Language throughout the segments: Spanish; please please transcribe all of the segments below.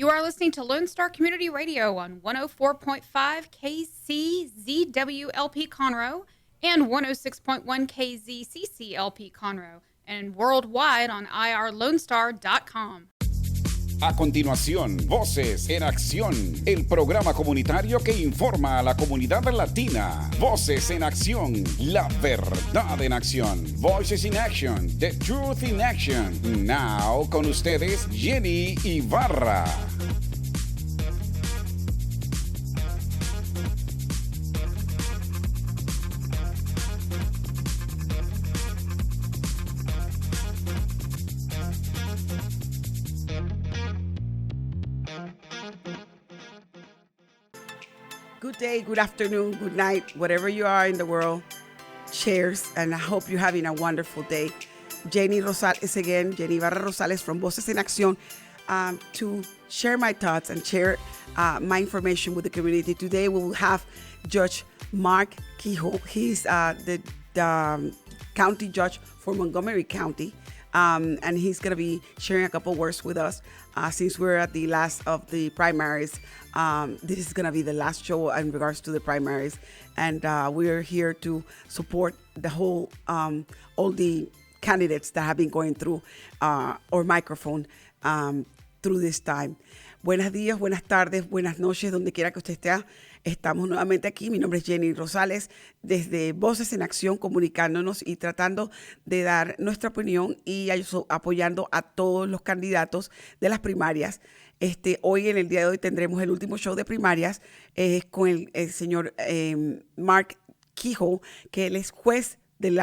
You are listening to Lone Star Community Radio on 104.5 KCZWLP Conroe and 106.1 KZCCLP Conroe, and worldwide on irlonestar.com. A continuación, Voces en Acción, el programa comunitario que informa a la comunidad latina. Voces en Acción, la verdad en acción. Voices in Action, the truth in action. Now, con ustedes, Jenny Ibarra. Good day, good afternoon, good night, whatever you are in the world. Cheers, and I hope you're having a wonderful day. Jenny Rosales again, Jenny Ibarra Rosales from Voces En Accion, to share my thoughts and share my information with the community. Today we will have Judge Mark Keough. He's the county judge for Montgomery County, and he's going to be sharing a couple words with us since we're at the last of the primaries. This is going to be the last show in regards to the primaries, and we're here to support the whole, all the candidates that have been going through our microphone through this time. Buenos días, buenas tardes, buenas noches, donde quiera que usted esté. Estamos nuevamente aquí. Mi nombre es Jenny Rosales, desde Voces en Acción, comunicándonos y tratando de dar nuestra opinión y apoyando a todos los candidatos de las primarias. Hoy, en el día de hoy, tendremos el último show de primarias con el señor Mark Keough, que él es juez del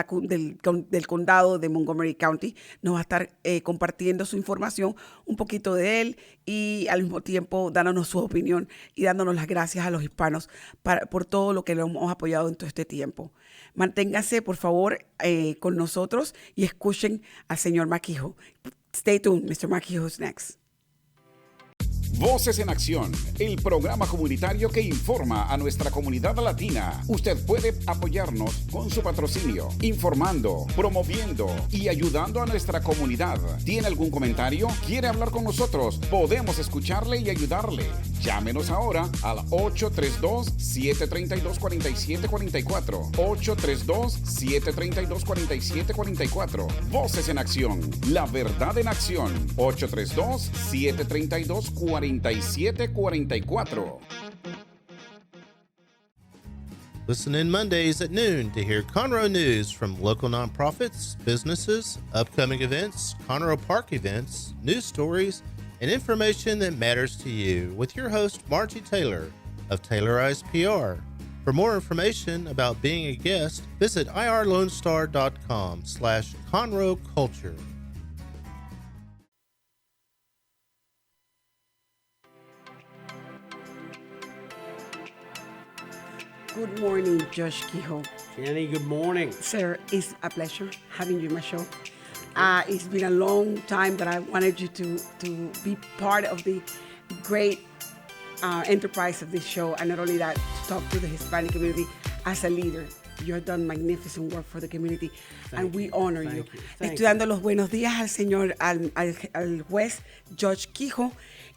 Condado de Montgomery County. Nos va a estar compartiendo su información, un poquito de él, y al mismo tiempo dándonos su opinión y dándonos las gracias a los hispanos por todo lo que le hemos apoyado en todo este tiempo. Manténganse, por favor, con nosotros y escuchen al señor Mark Keough. Stay tuned, Mr. Mark Keough is next. Voces en Acción, el programa comunitario que informa a nuestra comunidad latina. Usted puede apoyarnos con su patrocinio, informando, promoviendo y ayudando a nuestra comunidad. ¿Tiene algún comentario? ¿Quiere hablar con nosotros? Podemos escucharle y ayudarle. Llámenos ahora al 832-732-4744. 832-732-4744. Voces en Acción, la verdad en acción. 832-732-4744. Listen in Mondays at noon to hear Conroe news from local nonprofits, businesses, upcoming events, Conroe Park events, news stories, and information that matters to you with your host, Margie Taylor of Taylorized PR. For more information about being a guest, visit irlonestar.com/Conroe Culture. Good morning, Judge Keough. Jenny, good morning. Sir, it's a pleasure having you in my show. It's been a long time that I wanted you to be part of the great enterprise of this show, and not only that, to talk to the Hispanic community as a leader. You have done magnificent work for the community, and we honor you. Estoy dando los buenos días al señor, al juez Judge Keough.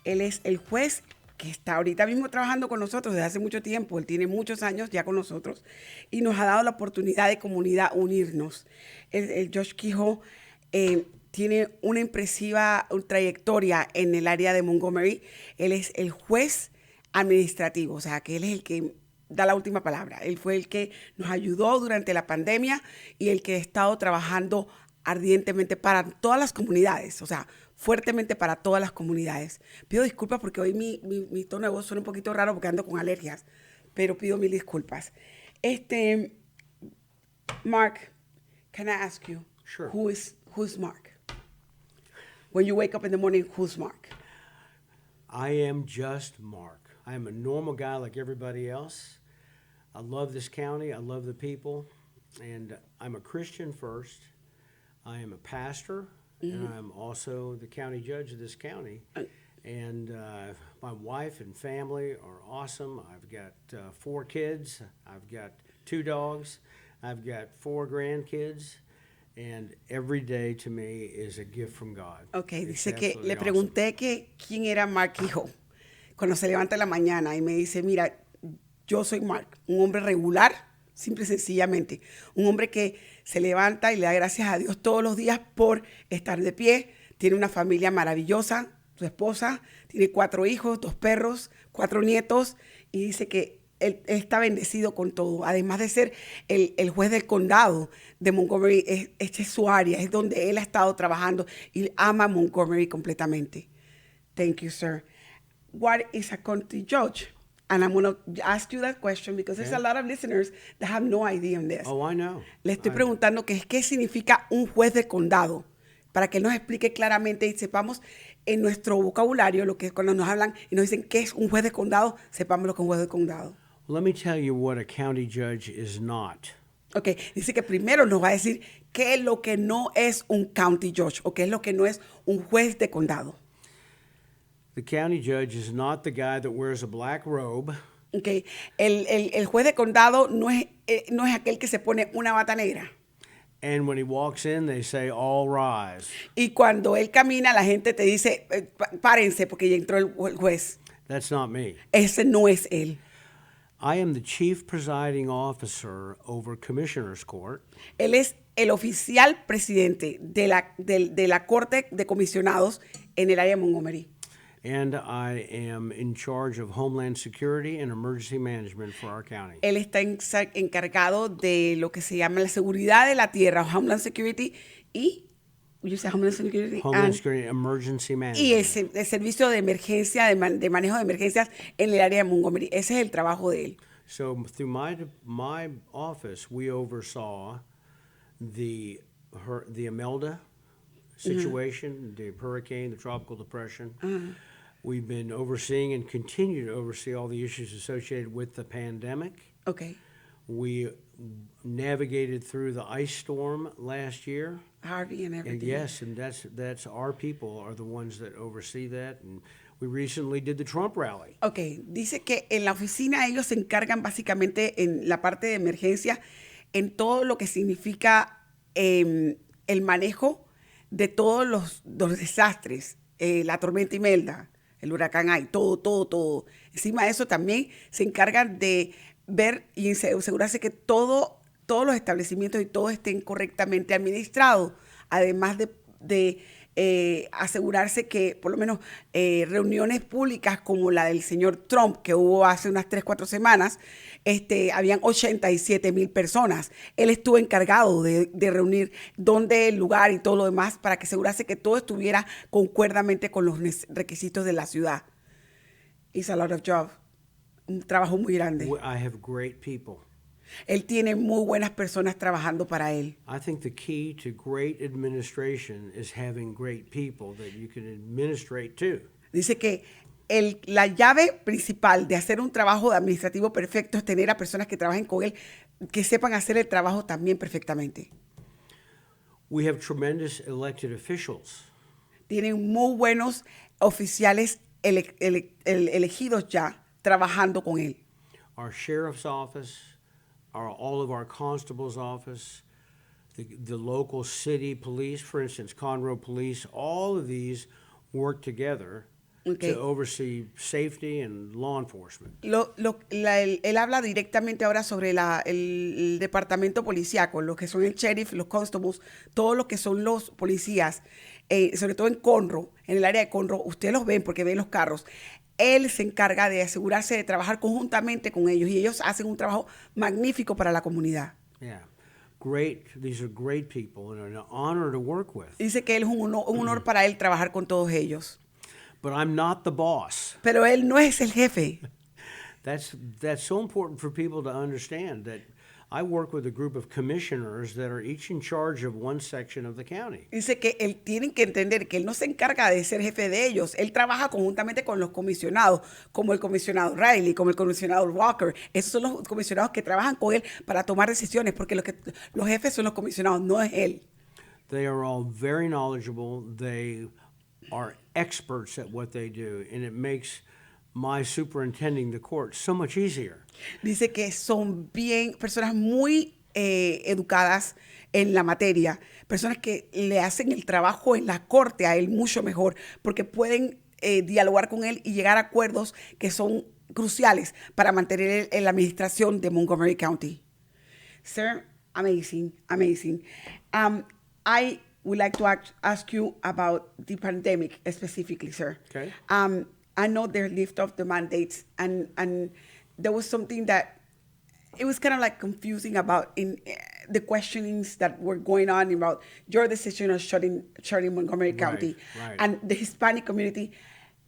Él es el juez que está ahorita mismo trabajando con nosotros desde hace mucho tiempo. Él tiene muchos años ya con nosotros y nos ha dado la oportunidad de comunidad unirnos. El Judge Keough tiene una impresiva trayectoria en el área de Montgomery. Él es el juez administrativo, o sea, que él es el que da la última palabra. Él fue el que nos ayudó durante la pandemia y el que ha estado trabajando ardientemente para todas las comunidades, o sea, fuertemente para todas las comunidades. Pido disculpas porque hoy mi tono de voz suena un poquito raro porque ando con alergias, pero pido mil disculpas. Mark, can I ask you, sure, who's Mark? When you wake up in the morning, who's Mark? I am just Mark. I am a normal guy like everybody else. I love this county. I love the people. And I'm a Christian first. I am a pastor. Mm-hmm. And I'm also the county judge of this county. And my wife and family are awesome. I've got 4 kids. I've got 2 dogs. I've got 4 grandkids. And every day to me is a gift from God. Okay, It's dice que absolutely le pregunté que quién era Mark Keough cuando se levanta en la mañana y me dice, mira, yo soy Mark, un hombre regular, simple y sencillamente, un hombre que se levanta y le da gracias a Dios todos los días por estar de pie, tiene una familia maravillosa, su esposa, tiene 4 hijos, 2 perros, 4 nietos, y dice que él está bendecido con todo. Además de ser el juez del condado de Montgomery, esta es su área, es donde él ha estado trabajando y ama Montgomery completamente. Thank you, sir. What is a county judge? And I'm going to ask you that question because there's a lot of listeners that have no idea on this. Oh, I know. Le estoy preguntando qué significa un juez de condado, para que él nos explique claramente y sepamos en nuestro vocabulario lo que cuando nos hablan y nos dicen qué es un juez de condado, sepamos lo que es un juez de condado. Let me tell you what a county judge is not. Ok, dice que primero nos va a decir qué es lo que no es un county judge o qué es lo que no es un juez de condado. The county judge is not the guy that wears a black robe Okay. El juez de condado no es aquel que se pone una bata negra. and when he walks in, they say, all rise. Y cuando él camina, la gente te dice, párense porque ya entró el juez. That's not me. Ese no es él. I am the chief presiding officer over Commissioner's Court, Él es el oficial presidente de la Corte de Comisionados en el área de Montgomery. and I am in charge of Homeland Security and Emergency Management for our county. Él está encargado de lo que se llama la seguridad de la tierra, Homeland Security y Homeland Security Homeland Security and Emergency y Management. el servicio de emergencia, de manejo de emergencias en el área de Montgomery. Ese es el trabajo de él. So through my office, we oversaw the Imelda situation, the hurricane, the tropical depression. We've been overseeing and continue to oversee all the issues associated with the pandemic. Okay. We navigated through the ice storm last year. Harvey and everything. And yes, and that's our people are the ones that oversee that. And we recently did the Trump rally. Ok, dice que en la oficina ellos se encargan básicamente en la parte de emergencia, en todo lo que significa el manejo de todos los desastres, la tormenta Imelda, el huracán Ai, todo. Encima de eso también se encargan de ver y asegurarse que todos los establecimientos y todo estén correctamente administrados, además de asegurarse que por lo menos reuniones públicas como la del señor Trump que hubo hace unas 3-4 semanas, habían 87,000 personas. Él estuvo encargado de reunir dónde el lugar y todo lo demás para que asegurase que todo estuviera concuerdamente con los requisitos de la ciudad. It's a lot of job. Un trabajo muy grande. I have great people. Él tiene muy buenas personas trabajando para él. I think the key to great administration is having great people that you can administrate to. Dice que la llave principal de hacer un trabajo administrativo perfecto es tener a personas que trabajen con él, que sepan hacer el trabajo también perfectamente. We have tremendous elected officials. Tienen muy buenos oficiales elegidos ya trabajando con él. Our sheriff's office, all of our constable's office, the local city police, for instance, Conroe Police, all of these work together Okay. to oversee safety and law enforcement. Él habla directamente ahora sobre el departamento policíaco, lo que son el sheriff, los constables, todo lo que son los policías, sobre todo en Conroe, en el área de Conroe, ustedes los ven porque ven los carros. Él se encarga de asegurarse de trabajar conjuntamente con ellos y ellos hacen un trabajo magnífico para la comunidad. Yeah. Great. These are great people and an honor to work with. Dice que él es un honor para él trabajar con todos ellos. But I'm not the boss. Pero él no es el jefe. That's so important for people to understand that I work with a group of commissioners that are each in charge of one section of the county. Dice que él tienen que entender que él no se encarga de ser jefe de ellos. Él trabaja conjuntamente con los comisionados, como el comisionado Riley, como el comisionado Walker. Esos son los comisionados que trabajan con él para tomar decisiones, porque los jefes son los comisionados, no es él. They are all very knowledgeable. They are experts at what they do, and it makes my superintending the court so much easier. Dice que son personas muy educadas en la materia, personas que le hacen el trabajo en la corte a él mucho mejor, porque pueden dialogar con él y llegar a acuerdos que son cruciales para mantener la administración de Montgomery County. Sir, amazing, amazing. I would like to ask you about the pandemic specifically, sir. Okay. I know they lift off the mandates, and there was something that it was kind of like confusing about in the questionings that were going on about your decision of shutting Montgomery County, right. and the Hispanic community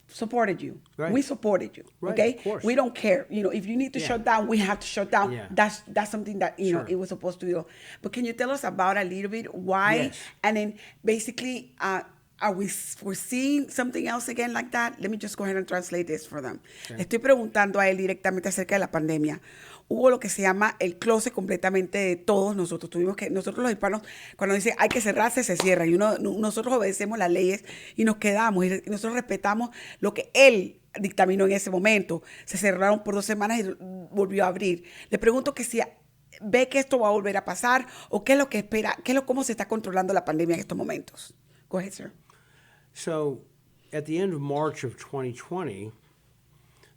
supported you. Right. We supported you. Right, Okay, of course. we don't care. If you need to Yeah. shut down, we have to shut down. Yeah. That's something that Sure. it was supposed to do. But can you tell us about a little bit why? Yes. And then basically, are we foreseeing something else again like that? Let me just go ahead and translate this for them. Okay. Le estoy preguntando a él directamente acerca de la pandemia. Hubo lo que se llama el close completamente de todos nosotros. Nosotros los hispanos, cuando dice hay que cerrarse, se cierra. Y nosotros obedecemos las leyes y nos quedamos. Y nosotros respetamos lo que él dictaminó en ese momento. Se cerraron por 2 semanas y volvió a abrir. Le pregunto que si ve que esto va a volver a pasar o qué es lo que espera, cómo se está controlando la pandemia en estos momentos. Go ahead, sir. So, at the end of March of 2020,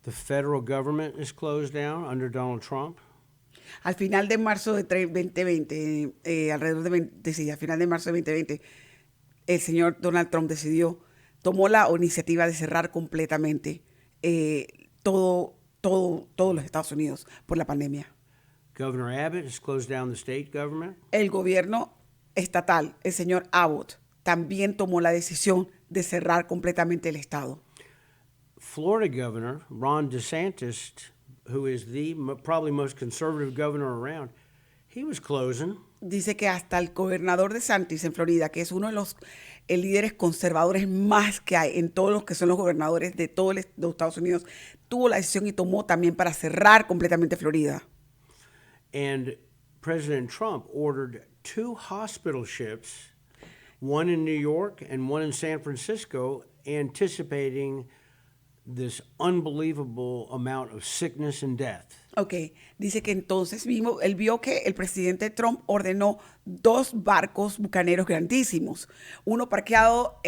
the federal government is closed down under Donald Trump. Al final de marzo de 2020, al final de marzo de 2020, el señor Donald Trump tomó la iniciativa de cerrar completamente todos los Estados Unidos por la pandemia. Governor Abbott has closed down the state government. El gobierno estatal, el señor Abbott, también tomó la decisión de cerrar completamente el estado. Florida Governor Ron DeSantis, who is the probably most conservative governor around, he was closing. Dice que hasta el gobernador de DeSantis en Florida, que es uno de los líderes conservadores más que hay en todos los que son los gobernadores de todos los Estados Unidos, tuvo la decisión y tomó también para cerrar completamente Florida. And President Trump ordered 2 hospital ships, one in New York and one in San Francisco, anticipating this unbelievable amount of sickness and death. Ok, dice que entonces él vio que el presidente Trump ordenó 2 barcos bucaneros grandísimos, uno parqueado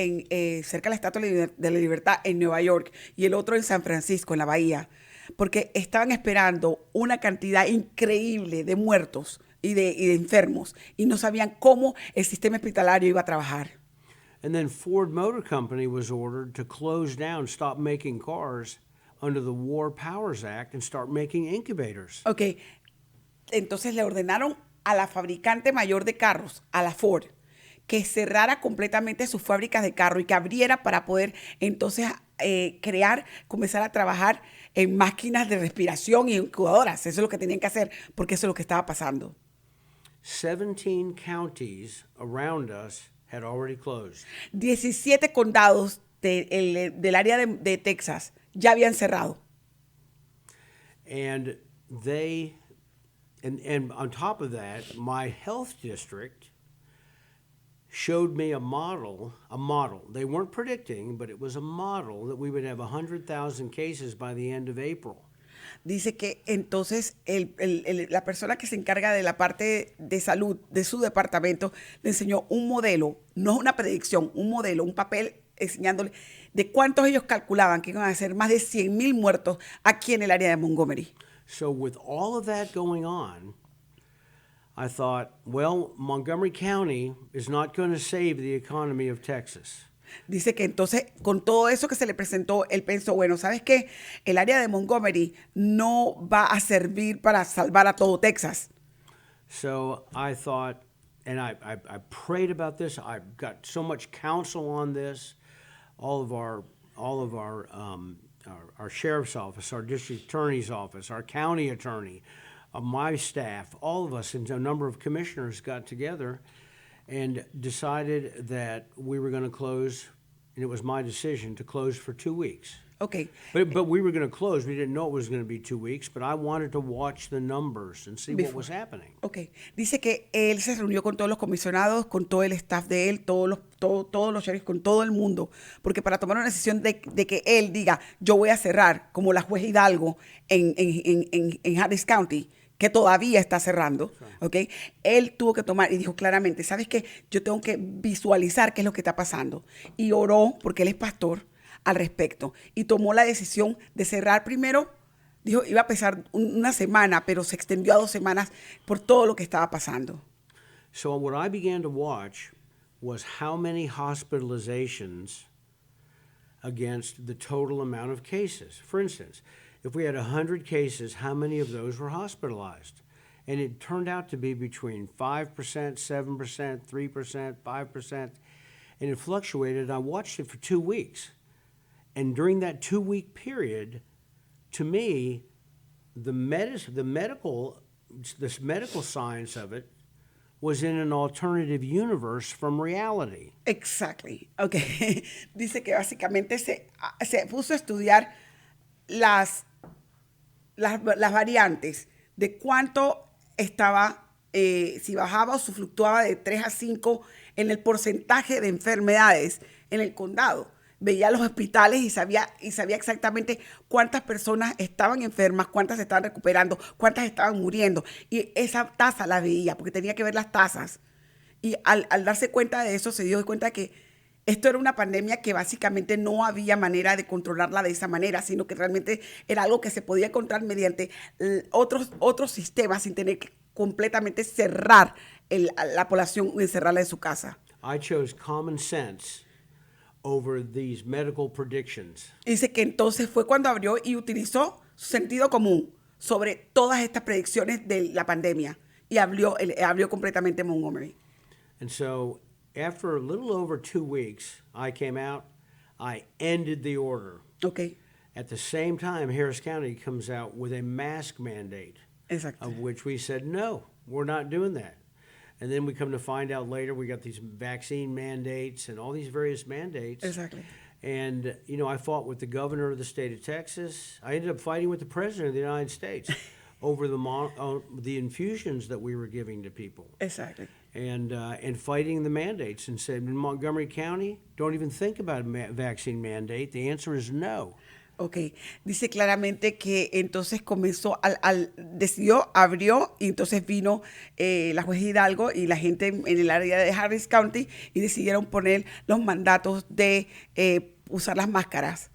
cerca de la Estatua de la Libertad en Nueva York y el otro en San Francisco, en la bahía, porque estaban esperando una cantidad increíble de muertos y de enfermos y no sabían cómo el sistema hospitalario iba a trabajar. And then Ford Motor Company was ordered to close down, stop making cars under the War Powers Act and start making incubators. Ok, entonces le ordenaron a la fabricante mayor de carros, a la Ford, que cerrara completamente sus fábricas de carro y que abriera para poder entonces comenzar a trabajar en máquinas de respiración y incubadoras. Eso es lo que tenían que hacer porque eso es lo que estaba pasando. 17 counties around us had already closed. 17 condados del área de Texas ya habían cerrado. And on top of that, my health district showed me a model. They weren't predicting, but it was a model that we would have 100,000 cases by the end of April. Dice que entonces la persona que se encarga de la parte de salud de su departamento le enseñó un modelo, no una predicción, un modelo, un papel enseñándole de cuántos ellos calculaban que iban a ser más de 100,000 muertos aquí en el área de Montgomery. So with all of that going on, I thought, well, Montgomery County is not going to save the economy of Texas. Dice que entonces, con todo eso que se le presentó, él pensó, bueno, ¿sabes qué? El área de Montgomery no va a servir para salvar a todo Texas. So I thought, and I prayed about this. I got so much counsel on this. All of our sheriff's office, our district attorney's office, our county attorney, my staff, all of us, and a number of commissioners got together and decided that we were going to close, and it was my decision to close for 2 weeks. Okay. But we were going to close. We didn't know it was going to be 2 weeks, but I wanted to watch the numbers and see what was happening. Okay. Dice que él se reunió con todos los comisionados, con todo el staff de él, todos los sheriffs, con todo el mundo, porque para tomar una decisión de que él diga, yo voy a cerrar, como la juez Hidalgo en Harris County, que todavía está cerrando, ¿ok? Él tuvo que tomar y dijo claramente, ¿sabes qué? Yo tengo que visualizar qué es lo que está pasando. Y oró, porque él es pastor, al respecto. Y tomó la decisión de cerrar primero. Dijo, iba a pesar una semana, pero se extendió a 2 semanas por todo lo que estaba pasando. So what I began to watch was how many hospitalizations against the total amount of cases. For instance, if we had 100 cases, how many of those were hospitalized? And it turned out to be between 5%, 7%, 3%, 5%, and it fluctuated. I watched it for 2 weeks. And during that 2-week period, to me, the medical science of it was in an alternative universe from reality. Exactly. Okay. Dice que básicamente se puso a estudiar las variantes de cuánto estaba, si bajaba o se fluctuaba de 3 a 5 en el porcentaje de enfermedades en el condado. Veía los hospitales y sabía exactamente cuántas personas estaban enfermas, cuántas se estaban recuperando, cuántas estaban muriendo. Y esa tasa la veía, porque tenía que ver las tasas. Y al darse cuenta de eso, se dio cuenta que esto era una pandemia que básicamente no había manera de controlarla de esa manera, sino que realmente era algo que se podía controlar mediante otros sistemas sin tener que completamente cerrar la población y encerrarla en su casa. I chose common sense over these medical predictions. Dice que entonces fue cuando abrió y utilizó su sentido común sobre todas estas predicciones de la pandemia y abrió completamente Montgomery. And so after a little over 2 weeks, I came out, I ended the order. Okay. At the same time, Harris County comes out with a mask mandate, Exacto. of which we said, no, we're not doing that. And then we come to find out later we got these vaccine mandates and all these various mandates. Exactly. And, you know, I fought with the governor of the state of Texas. I ended up fighting with the president of the United States over the infusions that we were giving to people. Exactly. And fighting the mandates and said, in Montgomery County, don't even think about a vaccine mandate. The answer is no. Ok, dice claramente que entonces comenzó, decidió, abrió, y entonces vino la juez Hidalgo y la gente en el área de Harris County y decidieron poner los mandatos de usar las máscaras.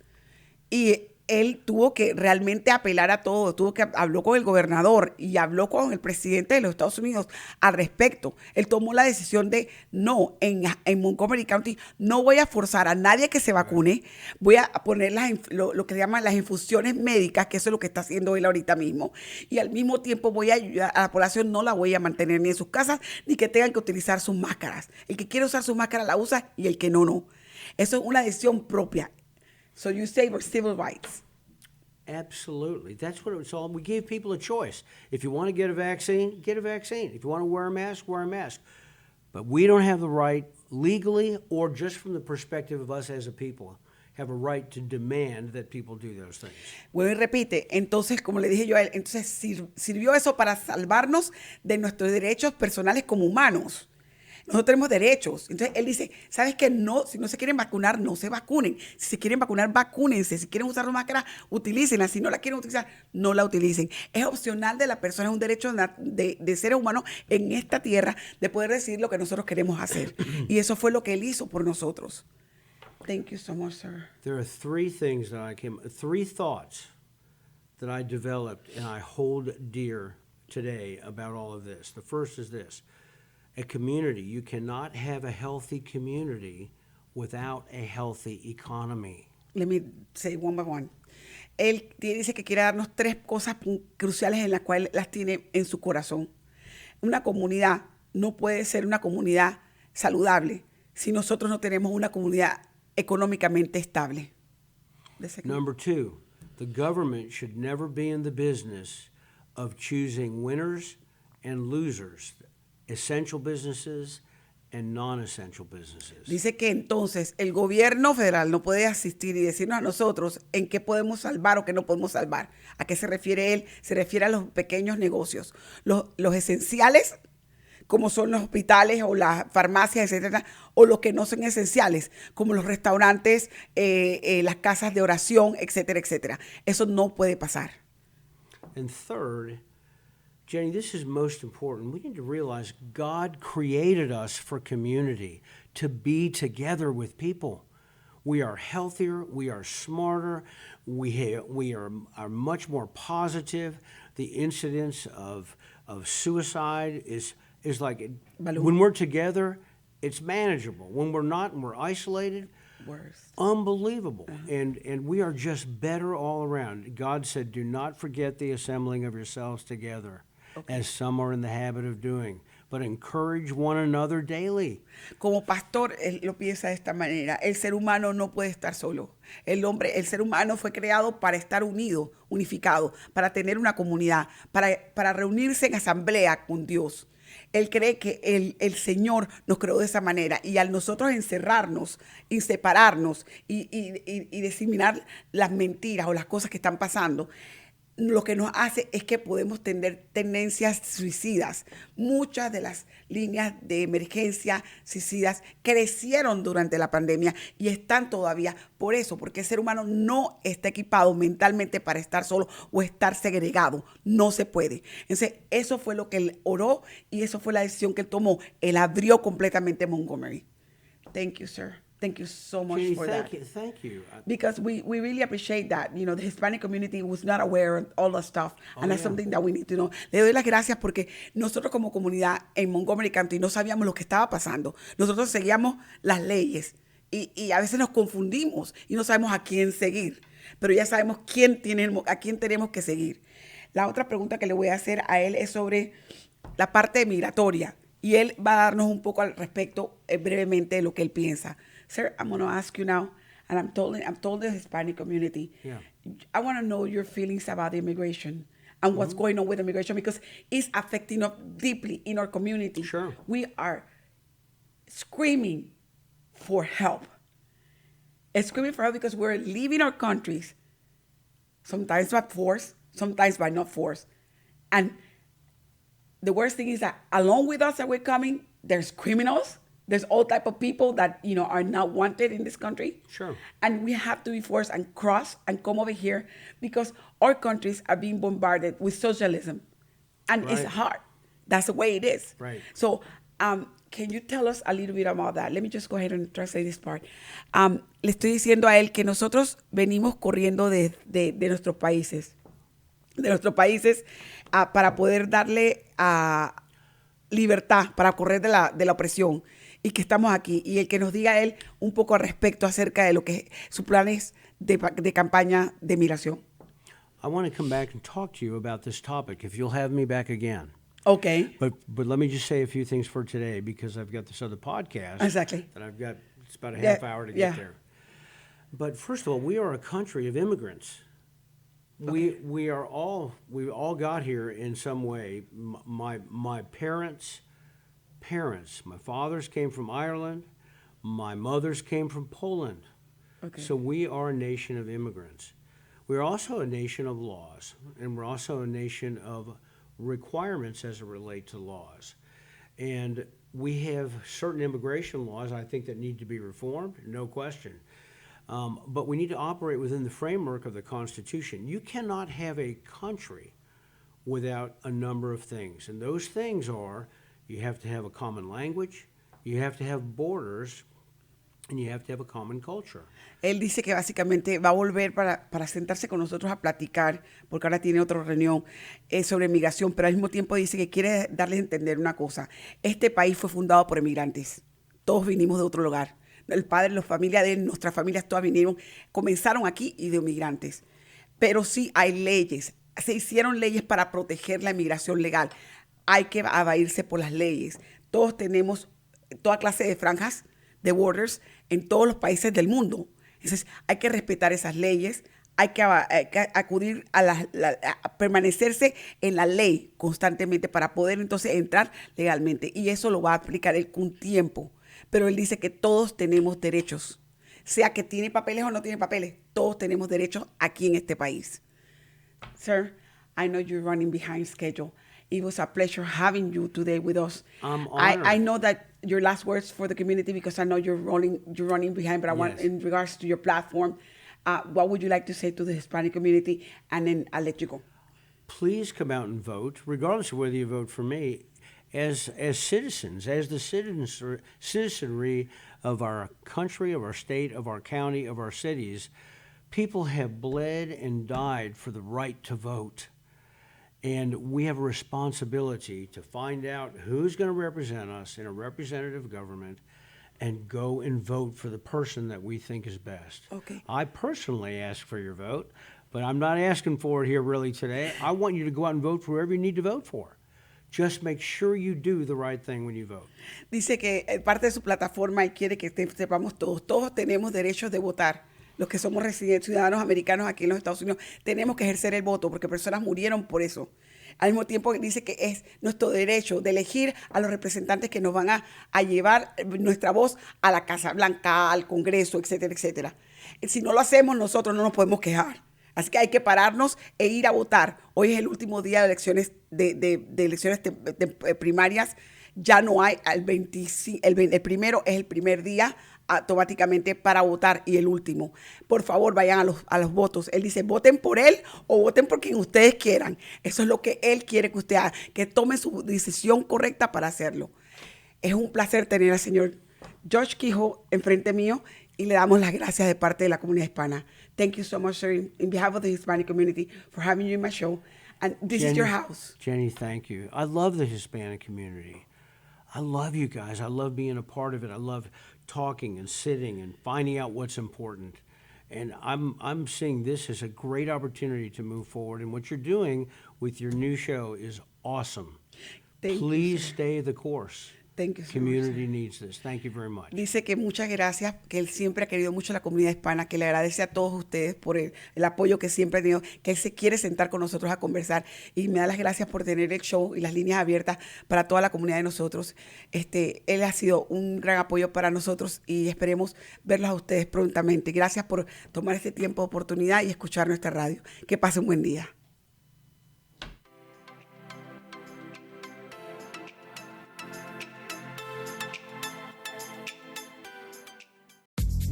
Y él tuvo que realmente apelar a todo, habló con el gobernador y habló con el presidente de los Estados Unidos al respecto. Él tomó la decisión de no, en Montgomery County no voy a forzar a nadie que se vacune, voy a poner lo que se llaman las infusiones médicas, que eso es lo que está haciendo él ahorita mismo. Y al mismo tiempo voy a ayudar a la población, no la voy a mantener ni en sus casas, ni que tengan que utilizar sus máscaras. El que quiere usar su máscara la usa y el que no, no. Eso es una decisión propia. So you savor civil rights. Absolutely. That's what it was all. We gave people a choice. If you want to get a vaccine, get a vaccine. If you want to wear a mask, wear a mask. But we don't have the right legally or just from the perspective of us as a people have a right to demand that people do those things. Bueno, y repite, entonces, como le dije yo a él, entonces sirvió eso para salvarnos de nuestros derechos personales como humanos. Nosotros tenemos derechos. Entonces, él dice, ¿sabes qué? No, si no se quieren vacunar, no se vacunen. Si se quieren vacunar, vacúnense. Si quieren usar una máscara, utilícenla. Si no la quieren utilizar, no la utilicen. Es opcional de la persona, es un derecho de seres humanos en esta tierra de poder decidir lo que nosotros queremos hacer. Y eso fue lo que él hizo por nosotros. Thank you so much, sir. There are three thoughts that I developed and I hold dear today about all of this. The first is this. A community, you cannot have a healthy community without a healthy economy. Let me say one by one. Él dice que quiere darnos 3 cosas cruciales en las cuales las tiene en su corazón. Una comunidad no puede ser una comunidad saludable si nosotros no tenemos una comunidad económicamente estable. Number 2, the government should never be in the business of choosing winners and losers. Essential businesses and non-essential businesses. Dice que entonces el gobierno federal no puede asistir y decirnos a nosotros en qué podemos salvar o qué no podemos salvar. ¿A qué se refiere él? Se refiere a los pequeños negocios. Los esenciales, como son los hospitales o las farmacias, etcétera, o los que no son esenciales, como los restaurantes, las casas de oración, etcétera, etcétera. Eso no puede pasar. And third, Jenny, this is most important. We need to realize God created us for community, to be together with people. We are healthier, we are smarter, we are much more positive. The incidence of suicide is like, when we're together, it's manageable. When we're not and we're isolated, Worse. unbelievable. And we are just better all around. God said, do not forget the assembling of yourselves together, as some are in the habit of doing, but encourage one another daily. Como pastor, él lo piensa de esta manera. El ser humano no puede estar solo. El ser humano fue creado para estar unido, unificado, para tener una comunidad, para reunirse en asamblea con Dios. Él cree que el Señor nos creó de esa manera, y al nosotros encerrarnos y separarnos y diseminar las mentiras o las cosas que están pasando, lo que nos hace es que podemos tener tendencias suicidas. Muchas de las líneas de emergencia suicidas crecieron durante la pandemia y están todavía por eso, porque el ser humano no está equipado mentalmente para estar solo o estar segregado. No se puede. Entonces, eso fue lo que él oró y eso fue la decisión que él tomó. Él abrió completamente Montgomery. Thank you, sir. Thank you so much Jenny, for thank that. you, thank you. Because we really appreciate that. You know, the Hispanic community was not aware of all the stuff. And that's something that we need to know. Le doy las gracias porque nosotros como comunidad en Montgomery County no sabíamos lo que estaba pasando. Nosotros seguíamos las leyes y a veces nos confundimos y no sabemos a quién seguir. Pero ya sabemos a quién tenemos que seguir. La otra pregunta que le voy a hacer a él es sobre la parte migratoria. Y él va a darnos un poco al respecto brevemente de lo que él piensa. Sir, I'm going to ask you now, and I'm told the Hispanic community, I want to know your feelings about the immigration and what's going on with immigration, because it's affecting us deeply in our community. Sure. We are screaming for help. Screaming for help because we're leaving our countries, sometimes by force, sometimes by not force. And the worst thing is that along with us that we're coming, there's criminals. There's all type of people that, you know, are not wanted in this country. Sure. And we have to be forced and cross and come over here because our countries are being bombarded with socialism. And it's hard. That's the way it is. Right. So can you tell us a little bit about that? Let me just go ahead and translate this part. Le estoy diciendo a él que nosotros venimos corriendo de nuestros países. De nuestros países para poder darle libertad, para correr de la opresión. Y que estamos aquí, y el que nos diga él un poco al respecto acerca de lo que sus planes de campaña de migración. I want to come back and talk to you about this topic, if you'll have me back again. Okay. But let me just say a few things for today, because I've got this other podcast. Exactly. That I've got, it's about a half hour to get there. But first of all, we are a country of immigrants. Okay. We all got here in some way. My parents, my fathers came from Ireland, my mothers came from Poland. Okay. So we are a nation of immigrants. We're also a nation of laws, and we're also a nation of requirements as it relates to laws. And we have certain immigration laws, I think, that need to be reformed, no question. But we need to operate within the framework of the Constitution. You cannot have a country without a number of things, and those things are: you have to have a common language, you have to have borders, and you have to have a common culture. Él dice que básicamente va a volver para sentarse con nosotros a platicar, porque ahora tiene otra reunión sobre migración, pero al mismo tiempo dice que quiere darles a entender una cosa. Este país fue fundado por emigrantes. Todos vinimos de otro lugar. El padre, la familia de él, nuestras familias todas comenzaron aquí y de inmigrantes. Pero sí hay leyes. Se hicieron leyes para proteger la inmigración legal. Hay que evadirse por las leyes. Todos tenemos toda clase de franjas, de borders, en todos los países del mundo. Entonces, hay que respetar esas leyes, hay que acudir a permanecerse en la ley constantemente para poder entonces entrar legalmente. Y eso lo va a aplicar él con tiempo. Pero él dice que todos tenemos derechos. Sea que tiene papeles o no tiene papeles, todos tenemos derechos aquí en este país. Sir, I know you're running behind schedule. It was a pleasure having you today with us. I know that your last words for the community, because I know you're running behind, but I want, in regards to your platform, what would you like to say to the Hispanic community? And then I'll let you go. please come out and vote, regardless of whether you vote for me, as citizens, as the citizenry of our country, of our state, of our county, of our cities. People have bled and died for the right to vote. And we have a responsibility to find out who's going to represent us in a representative government and go and vote for the person that we think is best. Okay. I personally ask for your vote, but I'm not asking for it here really today. I want you to go out and vote for whoever you need to vote for. Just make sure you do the right thing when you vote. Dice que parte de su plataforma y quiere que sepamos todos. Todos tenemos derechos de votar. Los que somos residentes, ciudadanos americanos aquí en los Estados Unidos, tenemos que ejercer el voto porque personas murieron por eso. Al mismo tiempo dice que es nuestro derecho de elegir a los representantes que nos van a llevar nuestra voz a la Casa Blanca, al Congreso, etcétera, etcétera. Si no lo hacemos, nosotros no nos podemos quejar. Así que hay que pararnos e ir a votar. Hoy es el último día de elecciones, de elecciones primarias. Ya no hay, el primero es el primer día automáticamente para votar y el último. Por favor, vayan a los votos. Él dice, voten por él o voten por quien ustedes quieran. Eso es lo que él quiere que usted haga, que tome su decisión correcta para hacerlo. Es un placer tener al señor George Keough enfrente mío y le damos las gracias de parte de la comunidad hispana. Thank you so much, sir, in behalf of the Hispanic community for having you in my show. And this is your house. Jenny, thank you. I love the Hispanic community. I love you guys. I love being a part of it. I love talking and sitting and finding out what's important. And I'm seeing this as a great opportunity to move forward. And what you're doing with your new show is awesome. Please stay the course. Thank you so Community much. needs this. Thank you very much. Dice que muchas gracias, que él siempre ha querido mucho a la comunidad hispana, que le agradece a todos ustedes por el apoyo que siempre ha tenido, que él se quiere sentar con nosotros a conversar y me da las gracias por tener el show y las líneas abiertas para toda la comunidad de nosotros. Él ha sido un gran apoyo para nosotros y esperemos verlos a ustedes prontamente. Gracias por tomar este tiempo de oportunidad y escuchar nuestra radio. Que pasen un buen día.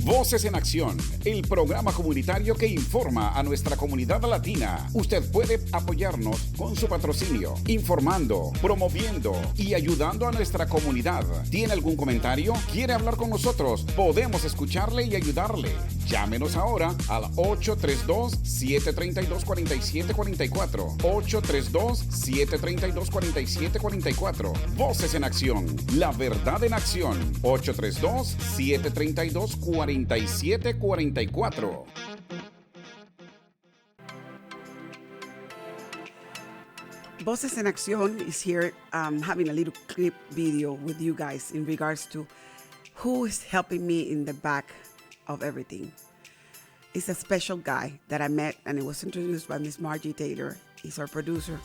Voces en Acción, el programa comunitario que informa a nuestra comunidad latina. Usted puede apoyarnos con su patrocinio, informando, promoviendo y ayudando a nuestra comunidad. ¿Tiene algún comentario? ¿Quiere hablar con nosotros? Podemos escucharle y ayudarle. Llámenos ahora al 832-732-4744. 832-732-4744. Voces en Acción, la verdad en acción. 832-732-4744. Voces en Acción is here having a little clip video with you guys in regards to who is helping me in the back of everything. It's a special guy that I met and it was introduced by Miss Margie Taylor. He's our producer.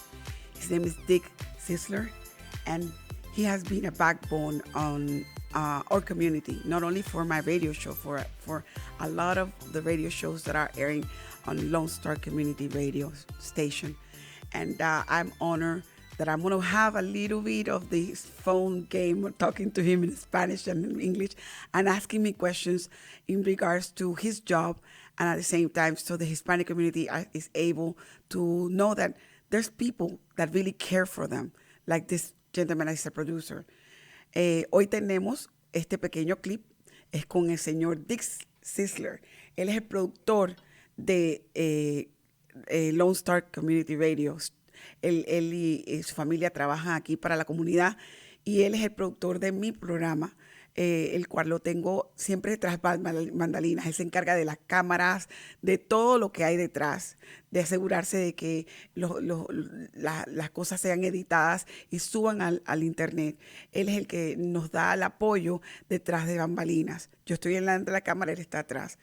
His name is Dick Schissler and he has been a backbone on our community, not only for my radio show, for a lot of the radio shows that are airing on Lone Star Community Radio Station. And I'm honored that I'm going to have a little bit of this phone game, talking to him in Spanish and in English, and asking me questions in regards to his job, and at the same time, so the Hispanic community is able to know that there's people that really care for them, like this gentleman is a producer. Hoy tenemos este pequeño clip, es con el señor Dick Schissler. Él es el productor de Lone Star Community Radio. Él y su familia trabajan aquí para la comunidad y él es el productor de mi programa, el cual lo tengo siempre tras mandalinas. Él se encarga de las cámaras, de todo lo que hay detrás, de asegurarse de que las cosas sean editadas y suban al internet. Él es el que nos da el apoyo detrás de bambalinas. Yo estoy en la cámara, él está atrás.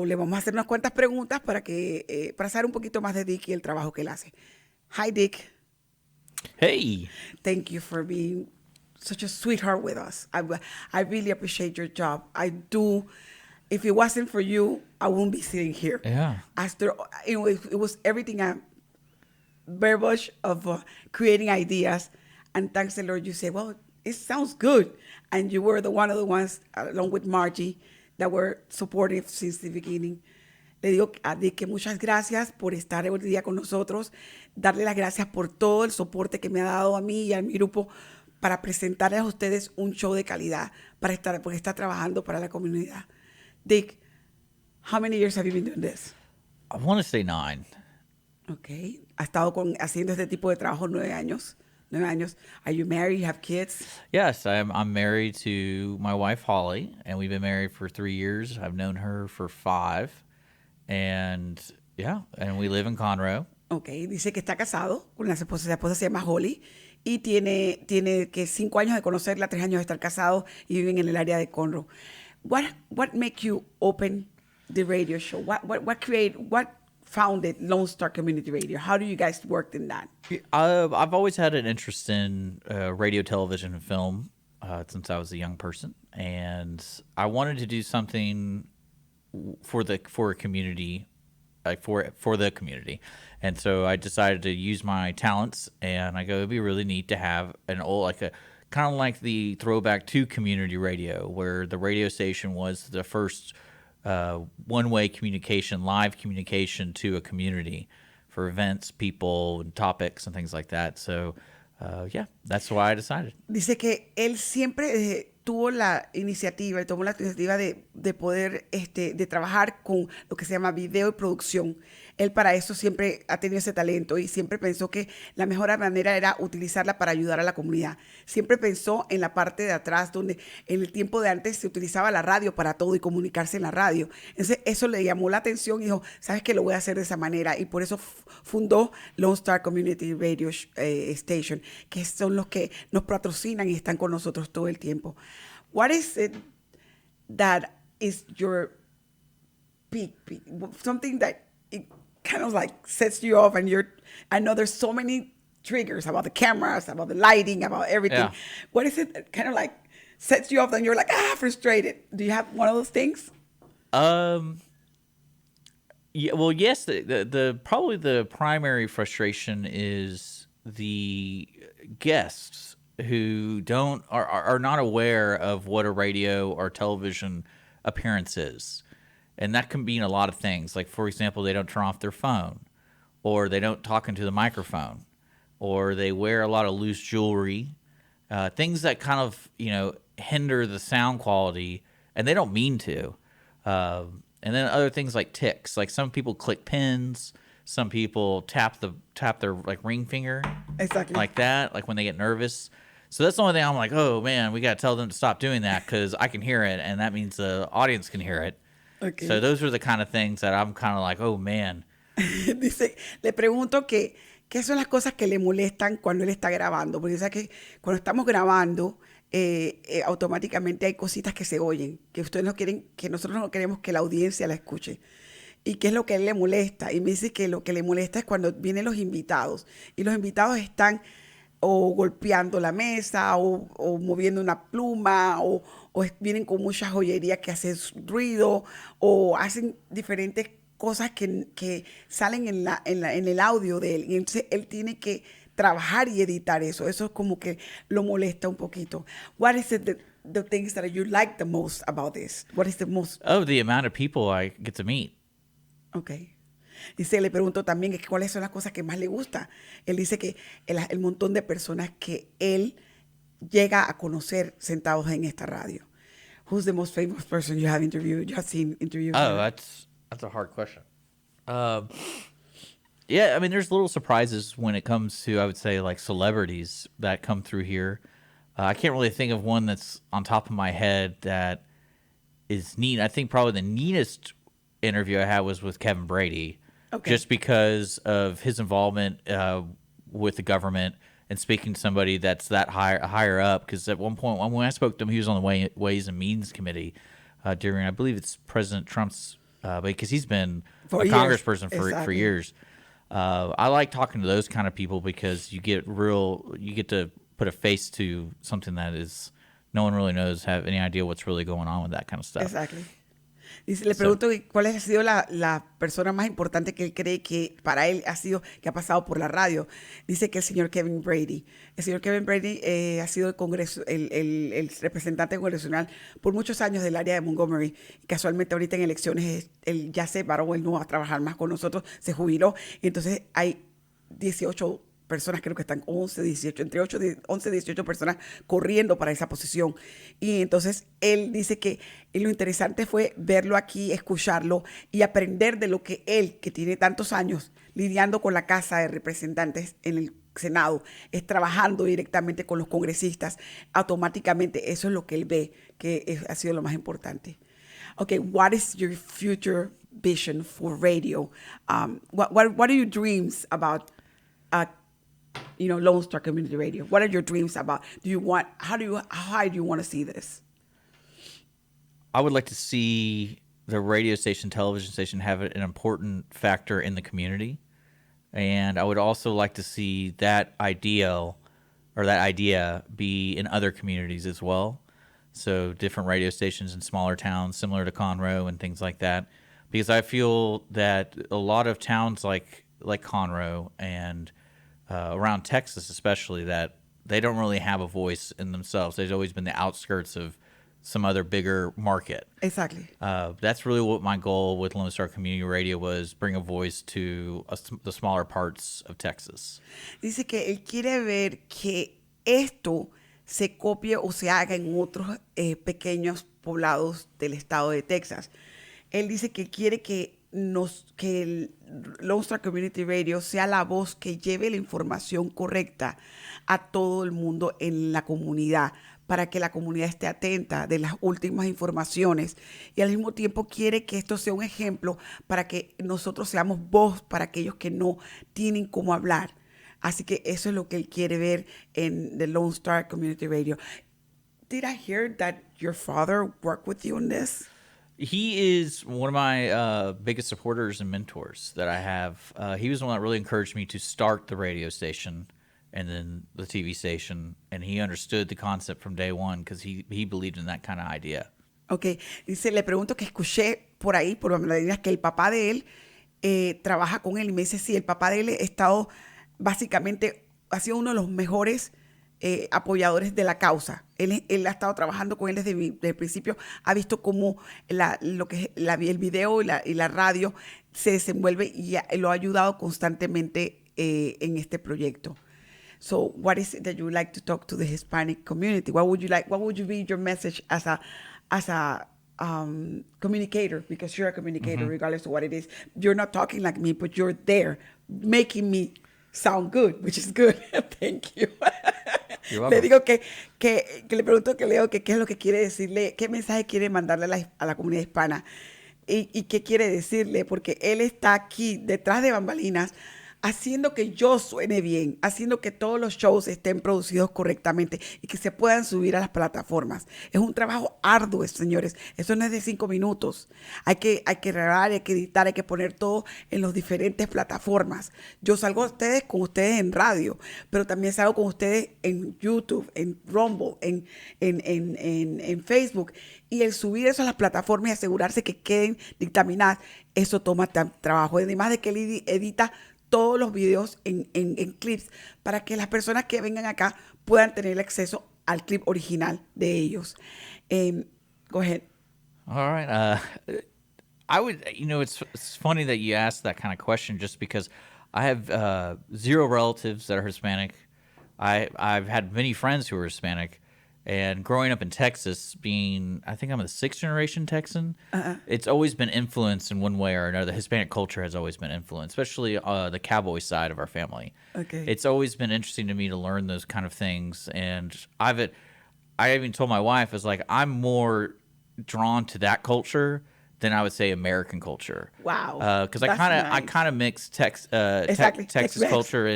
Le vamos a hacer unas cuantas preguntas para saber un poquito más de Dick y el trabajo que él hace. Hi, Dick. Hey. Thank you for being such a sweetheart with us. I really appreciate your job. I do. If it wasn't for you, I wouldn't be sitting here. Yeah. It was everything very much of creating ideas. And thanks the Lord, you say, well, it sounds good. And you were one of the ones, along with Margie, that were supportive since the beginning. Le digo a Dick que muchas gracias por estar hoy día con nosotros, darle las gracias por todo el soporte que me ha dado a mí y a mi grupo para presentarles a ustedes un show de calidad, porque está trabajando para la comunidad. Dick, how many years have you been doing this? I want to say 9. Okay. Ha estado haciendo este tipo de trabajo 9 años. 9 años. Are you married? You have kids? Yes, I'm married to my wife Holly, and we've been married for 3 years. I've known her for 5, and and we live in Conroe. Okay. Dice que está casado con la esposa se llama Holly y tiene que 5 años de conocerla, 3 años de estar casado y viven en el área de Conroe. What make you open the radio show? What founded Lone Star Community Radio? How do you guys work in that? I've always had an interest in radio, television, and film since I was a young person, and I wanted to do something for a community, like for the community, and so I decided to use my talents. And I go, it'd be really neat to have an old, kind of like the throwback to community radio, where the radio station was the first one-way communication, live communication to a community for events, people, and topics and things like that. So, that's why I decided. Dice que él siempre tuvo la iniciativa, tomó la iniciativa de poder de trabajar con lo que se llama video y producción. Él para eso siempre ha tenido ese talento y siempre pensó que la mejor manera era utilizarla para ayudar a la comunidad. Siempre pensó en la parte de atrás, donde en el tiempo de antes se utilizaba la radio para todo y comunicarse en la radio. Entonces eso le llamó la atención y dijo, ¿sabes qué? Lo voy a hacer de esa manera. Y por eso fundó Lone Star Community Radio Station, que son los que nos patrocinan y están con nosotros todo el tiempo. What is it that is your peak? Something that it kind of like sets you off, and I know there's so many triggers about the cameras, about the lighting, about everything. Yeah. What is it that kind of like sets you off and you're like, frustrated? Do you have one of those things? Yeah, well, yes, the probably the primary frustration is the guests who are not aware of what a radio or television appearance is. And that can mean a lot of things. Like, for example, they don't turn off their phone, or they don't talk into the microphone, or they wear a lot of loose jewelry, things that kind of, hinder the sound quality, and they don't mean to. And then other things like tics. Like, some people click pins, some people tap their like ring finger, Exactly. like that, like when they get nervous. So that's the only thing I'm like, oh man, we got to tell them to stop doing that, because I can hear it, and that means the audience can hear it. Okay. So those are the kind of things that I'm kind of like, oh man. Dice, le pregunto qué son las cosas que le molestan cuando él está grabando, porque dice que cuando estamos grabando, automáticamente hay cositas que se oyen, que ustedes no quieren, que nosotros no queremos que la audiencia la escuche. ¿Y qué es lo que a él le molesta? Y me dice que lo que le molesta es cuando vienen los invitados, y los invitados están o golpeando la mesa, o moviendo una pluma, o vienen con mucha joyería que hace ruido, o hacen diferentes cosas que salen en el audio de él. Y entonces él tiene que trabajar y editar eso. Eso es como que lo molesta un poquito. What is it the things that you like the most about this? What is the most? Oh, the amount of people I get to meet. Okay. Dice, le pregunto también que cuáles son las cosas que más le gusta. Él dice que el montón de personas que él llega a conocer sentados en esta radio. Who's the most famous person you have interviewed? You have seen interviews? Oh, that's a hard question. Yeah, I mean, there's little surprises when it comes to, I would say, like celebrities that come through here. I can't really think of one that's on top of my head that is neat. I think probably the neatest interview I had was with Kevin Brady. Okay. Just because of his involvement with the government and speaking to somebody that's that higher up. Because at one point, when I spoke to him, he was on the Ways and Means Committee during, I believe it's President Trump's, because he's been a congressperson for years. I like talking to those kind of people, because you get to put a face to something that is no one really knows, have any idea what's really going on with that kind of stuff. Exactly. Dice, le pregunto que cuál ha sido la persona más importante que él cree que para él ha sido, que ha pasado por la radio. Dice que el señor Kevin Brady. El señor Kevin Brady ha sido el representante congresional por muchos años del área de Montgomery. Casualmente ahorita en elecciones él ya se paró, él no va a trabajar más con nosotros, se jubiló. Entonces hay 18 personas, creo que están 11, 18, entre 11 y 18 personas corriendo para esa posición. Y entonces él dice que lo interesante fue verlo aquí, escucharlo y aprender de lo que él, que tiene tantos años lidiando con la Casa de Representantes en el Senado, es trabajando directamente con los congresistas, automáticamente eso es lo que él ve, que ha sido lo más importante. Okay, what is your future vision for radio? What are your dreams about Lone Star Community Radio? What are your dreams about? How do you want to see this? I would like to see the radio station, television station have an important factor in the community. And I would also like to see that idea be in other communities as well. So different radio stations in smaller towns, similar to Conroe and things like that. Because I feel that a lot of towns like Conroe and around Texas especially, that they don't really have a voice in themselves. They've always been the outskirts of some other bigger market. Exactly. That's really what my goal with Lone Star Community Radio was, bring a voice to the smaller parts of Texas. Dice que él quiere ver que esto se copie o se haga en otros pequeños poblados del estado de Texas. Él dice que quiere que el Lone Star Community Radio sea la voz que lleve la información correcta a todo el mundo en la comunidad, para que la comunidad esté atenta de las últimas informaciones, y al mismo tiempo quiere que esto sea un ejemplo para que nosotros seamos voz para aquellos que no tienen cómo hablar. Así que eso es lo que él quiere ver en the Lone Star Community Radio. Did I hear that your father worked with you on this? He is one of my biggest supporters and mentors that I have. He was the one that really encouraged me to start the radio station and then the TV station, and he understood the concept from day one because he believed in that kind of idea. Okay, dice, le pregunto que escuché por ahí, por las líneas, que el papá de él trabaja con él, y me dice, sí, el papá de él ha estado, básicamente, ha sido uno de los mejores apoyadores de la causa. Él ha estado trabajando con él desde el principio, ha visto cómo el video y la radio se desenvuelve, y lo ha ayudado constantemente en este proyecto. So, what is it that you would like to talk to the Hispanic community? What would be your message as a communicator? Because you're a communicator, regardless of what it is. You're not talking like me, but you're there making me sound good, which is good. Thank you. Le digo que le pregunto que Leo que qué es lo que quiere decirle, qué mensaje quiere mandarle a la comunidad hispana, y qué quiere decirle, porque él está aquí detrás de bambalinas, haciendo que yo suene bien, haciendo que todos los shows estén producidos correctamente y que se puedan subir a las plataformas. Es un trabajo arduo, señores. Eso no es de 5 minutos. Hay que grabar, hay que editar, hay que poner todo en las diferentes plataformas. Yo salgo con ustedes en radio, pero también salgo con ustedes en YouTube, en Rumble, en Facebook. Y el subir eso a las plataformas y asegurarse que queden dictaminadas, eso toma trabajo. Además de que él edita todos los videos en clips para que las personas que vengan acá puedan tener acceso al clip original de ellos. Go ahead. All right. I would, it's funny that you asked that kind of question, just because I have 0 relatives that are Hispanic. I've had many friends who are Hispanic. And growing up in Texas, I think I'm a 6th generation Texan, it's always been influenced in one way or another. The Hispanic culture has always been influenced, especially the cowboy side of our family. Okay. It's always been interesting to me to learn those kind of things. And I even told my wife, I was like, I'm more drawn to that culture than I would say American culture. Wow. Because I kind of mix Texas culture.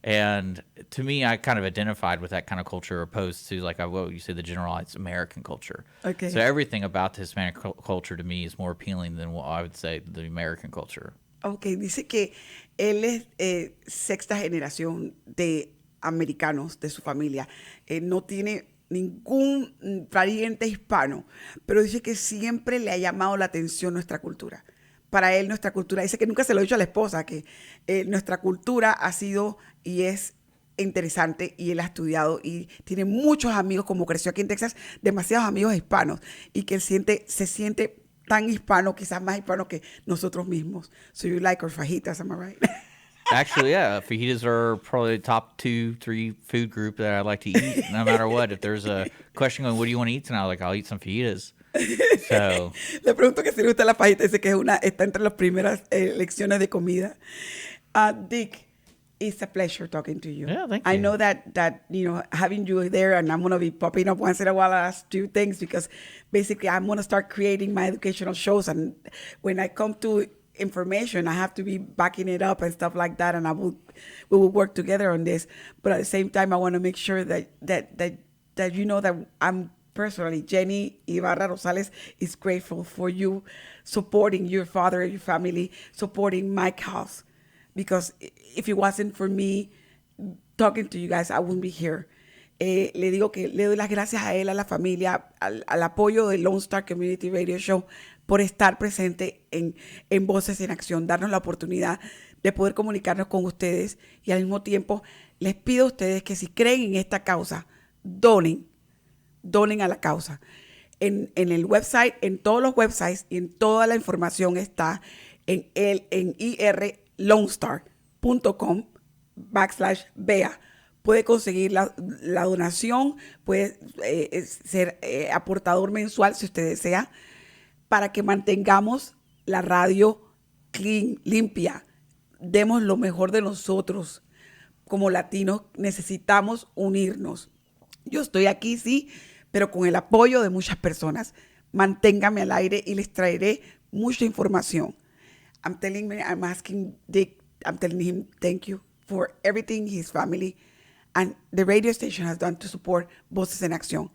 And to me, I kind of identified with that kind of culture, opposed to what you say, the generalized American culture. Okay. So everything about the Hispanic culture to me is more appealing than what I would say the American culture. Okay, dice que él es 6ª generación de americanos de su familia. No tiene ningún pariente hispano, pero dice que siempre le ha llamado la atención nuestra cultura. Para él, nuestra cultura, dice que nunca se lo ha dicho a la esposa, que nuestra cultura ha sido y es interesante, y él ha estudiado y tiene muchos amigos, como creció aquí en Texas, demasiados amigos hispanos, y que él se siente tan hispano, quizás más hispano que nosotros mismos. So you like our fajitas, am I right? Actually, yeah, fajitas are probably the top 2-3 food group that I like to eat, no matter what. If there's a question going, what do you want to eat tonight? Like, I'll eat some fajitas. So, Le pregunto que si le gusta la fajita, dice que está entre las primeras lecciones de comida. Dick, it's a pleasure talking to you. Yeah, thank I you. know that having you there, and I'm going to be popping up once in a while, I'll ask you things, because basically I'm going to start creating my educational shows, and when I come to information, I have to be backing it up and stuff like that, and we will work together on this. But at the same time, I want to make sure that you know that I'm personally, Jenny Ibarra Rosales is grateful for you supporting your father, your family, supporting my cause. Because if it wasn't for me talking to you guys, I wouldn't be here. Le digo que le doy las gracias a él, a la familia, al apoyo del Lone Star Community Radio Show por estar presente en Voces en Acción, darnos la oportunidad de poder comunicarnos con ustedes, y al mismo tiempo les pido a ustedes que si creen en esta causa, donen a la causa. En el website, en todos los websites y en toda la información está en irlonestar.com/bea. Puede conseguir la donación, puede ser aportador mensual si usted desea, para que mantengamos la radio clean, limpia. Demos lo mejor de nosotros. Como latinos necesitamos unirnos. Yo estoy aquí, sí, pero con el apoyo de muchas personas. Manténgame al aire y les traeré mucha información. I'm telling Dick, I'm telling him thank you for everything his family and the radio station has done to support Voces en Acción.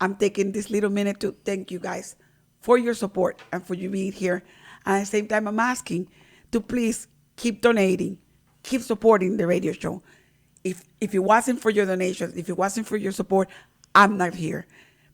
I'm taking this little minute to thank you guys for your support and for you being here. And at the same time, I'm asking to please keep donating, keep supporting the radio show. If it wasn't for your donations, if it wasn't for your support, I'm not here.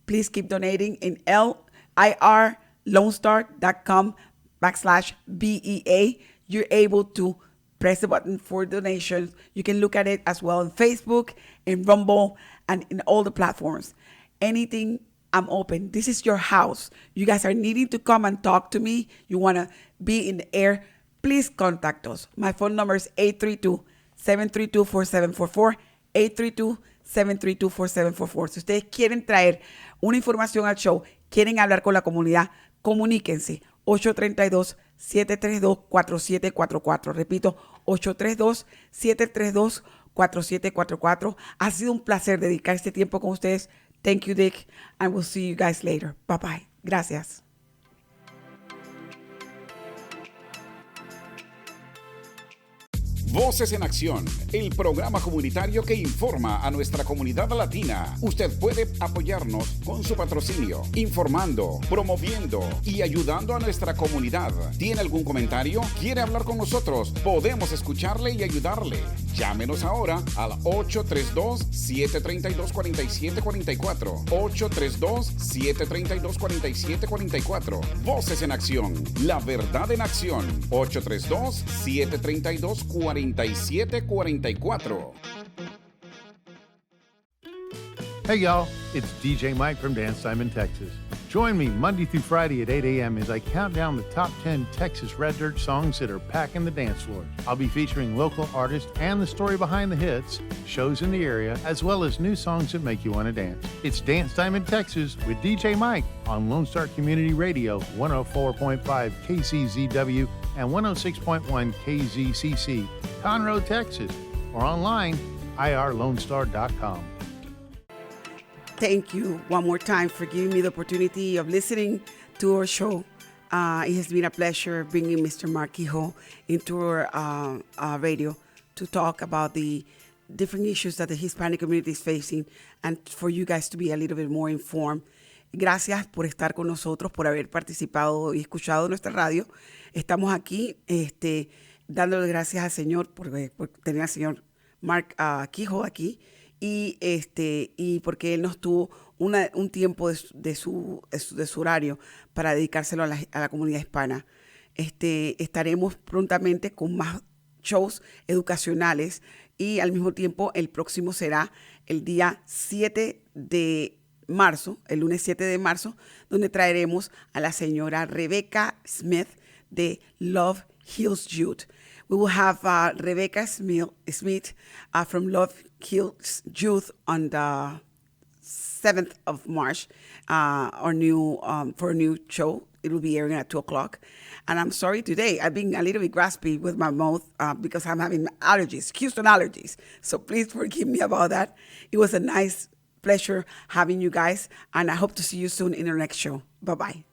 Please keep donating in irlonestar.com/BEA. You're able to press the button for donations. You can look at it as well on Facebook, in Rumble, and in all the platforms. Anything, I'm open. This is your house. You guys are needing to come and talk to me. You want to be in the air, please contact us. My phone number is 832-732-4744, 832-732-4744. Si ustedes quieren traer una información al show, quieren hablar con la comunidad, comuníquense. 832-732-4744. Repito, 832-732-4744. Ha sido un placer dedicar este tiempo con ustedes. Thank you, Dick, and we'll see you guys later. Bye-bye. Gracias. Voces en Acción, el programa comunitario que informa a nuestra comunidad latina. Usted puede apoyarnos con su patrocinio, informando, promoviendo y ayudando a nuestra comunidad. ¿Tiene algún comentario? ¿Quiere hablar con nosotros? Podemos escucharle y ayudarle. Llámenos ahora al 832-732-4744. 832-732-4744. Voces en Acción, la verdad en acción. 832-732-4744. Hey y'all, it's DJ Mike from Dance Time in Texas. Join me Monday through Friday at 8 a.m. as I count down the top 10 Texas Red Dirt songs that are packing the dance floors. I'll be featuring local artists and the story behind the hits, shows in the area, as well as new songs that make you want to dance. It's Dance Time in Texas with DJ Mike on Lone Star Community Radio, 104.5 KCZW and 106.1 KZCC, Conroe, Texas, or online, irlonestar.com. Thank you one more time for giving me the opportunity of listening to our show. It has been a pleasure bringing Mr. Mark Keough into our radio to talk about the different issues that the Hispanic community is facing and for you guys to be a little bit more informed. Gracias por estar con nosotros, por haber participado y escuchado nuestra radio. Estamos aquí dándole gracias al Señor por tener al señor Mark Keough aquí y porque él nos tuvo un tiempo de su horario para dedicárselo a la comunidad hispana. Estaremos prontamente con más shows educacionales y al mismo tiempo el próximo será el día 7 de marzo, el lunes 7 de marzo, donde traeremos a la señora Rebecca Smith de Love Heals Youth. We will have Rebecca Smith from Love Heals Youth on the 7th of March, for a new show. It will be airing at 2 o'clock. And I'm sorry today, I've been a little bit raspy with my mouth because I'm having allergies, Houston allergies. So please forgive me about that. It was a nice pleasure having you guys, and I hope to see you soon in our next show. Bye-bye.